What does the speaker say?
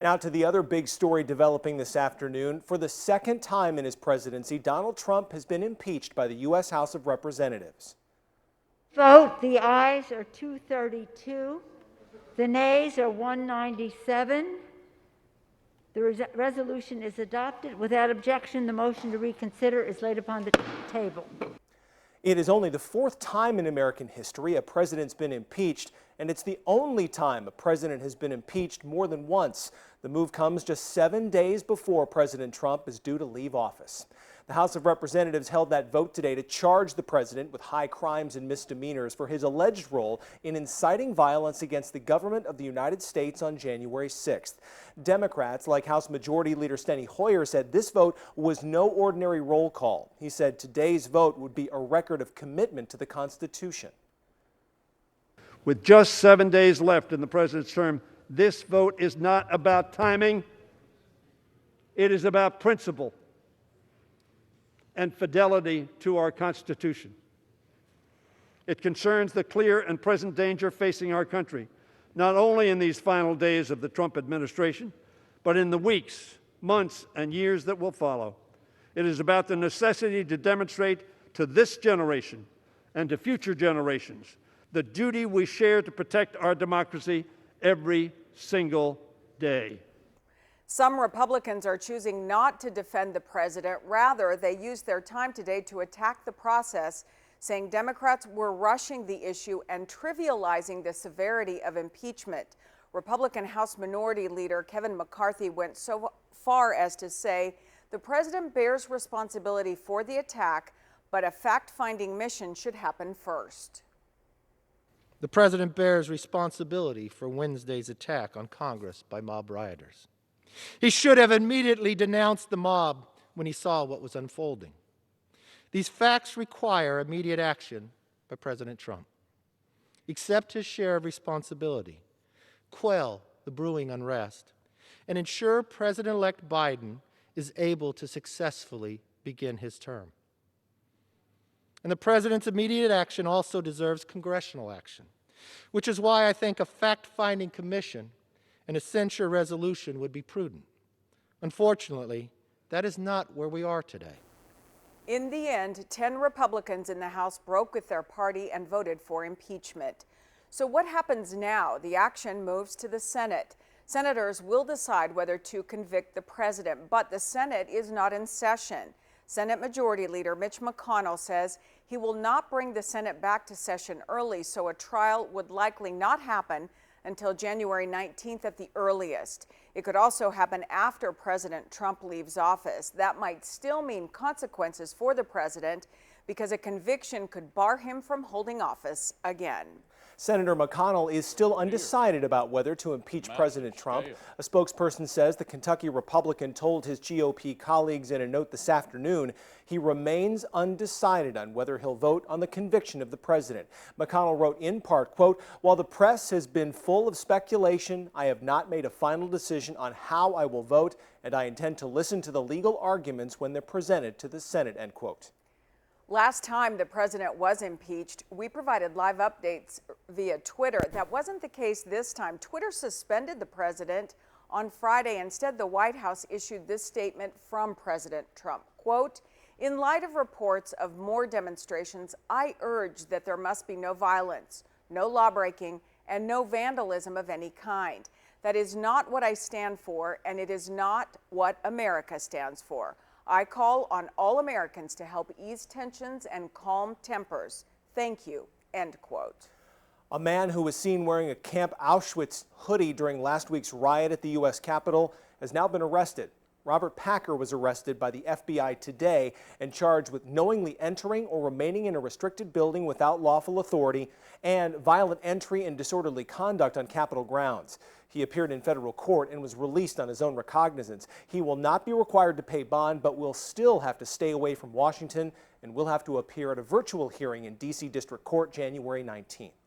Now to the other big story developing this afternoon. For the second time in his presidency, Donald Trump has been impeached by the U.S. House of Representatives. Vote, the ayes are 232, the nays are 197. The resolution is adopted. Without objection, the motion to reconsider is laid upon the table. It is only the fourth time in American history a president's been impeached, and it's the only time a president has been impeached more than once. The move comes just 7 days before President Trump is due to leave office. The House of Representatives held that vote today to charge the president with high crimes and misdemeanors for his alleged role in inciting violence against the government of the United States on January 6th. Democrats, like House Majority Leader Steny Hoyer, said this vote was no ordinary roll call. He said today's vote would be a record of commitment to the Constitution. With just 7 days left in the president's term, this vote is not about timing. It is about principle and fidelity to our Constitution. It concerns the clear and present danger facing our country, not only in these final days of the Trump administration, but in the weeks, months, and years that will follow. It is about the necessity to demonstrate to this generation and to future generations the duty we share to protect our democracy every single day. Some Republicans are choosing not to defend the president. Rather, they used their time today to attack the process, saying Democrats were rushing the issue and trivializing the severity of impeachment. Republican House Minority Leader Kevin McCarthy went so far as to say the president bears responsibility for the attack, but a fact-finding mission should happen first. The president bears responsibility for Wednesday's attack on Congress by mob rioters. He should have immediately denounced the mob when he saw what was unfolding. These facts require immediate action by President Trump. Accept his share of responsibility, quell the brewing unrest, and ensure President-elect Biden is able to successfully begin his term. And the president's immediate action also deserves congressional action, which is why I think a fact-finding commission and a censure resolution would be prudent. Unfortunately, that is not where we are today. In the end, 10 Republicans in the House broke with their party and voted for impeachment. So what happens now? The action moves to the Senate. Senators will decide whether to convict the president, but the Senate is not in session. Senate Majority Leader Mitch McConnell says he will not bring the Senate back to session early, so a trial would likely not happen until January 19th at the earliest. It could also happen after President Trump leaves office. That might still mean consequences for the president because a conviction could bar him from holding office again. Senator McConnell is still undecided about whether to impeach President Trump. A spokesperson says the Kentucky Republican told his GOP colleagues in a note this afternoon he remains undecided on whether he'll vote on the conviction of the president. McConnell wrote in part, quote, "While the press has been full of speculation, I have not made a final decision on how I will vote, and I intend to listen to the legal arguments when they're presented to the Senate," end quote. Last time the president was impeached, we provided live updates via Twitter. That wasn't the case this time. Twitter suspended the president on Friday. Instead, the White House issued this statement from President Trump. Quote, "In light of reports of more demonstrations, I urge that there must be no violence, no lawbreaking, and no vandalism of any kind. That is not what I stand for, and it is not what America stands for. I call on all Americans to help ease tensions and calm tempers. Thank you," end quote. A man who was seen wearing a Camp Auschwitz hoodie during last week's riot at the U.S. Capitol has now been arrested. Robert Packer was arrested by the FBI today and charged with knowingly entering or remaining in a restricted building without lawful authority and violent entry and disorderly conduct on Capitol grounds. He appeared in federal court and was released on his own recognizance. He will not be required to pay bond, but will still have to stay away from Washington and will have to appear at a virtual hearing in D.C. District Court January 19th.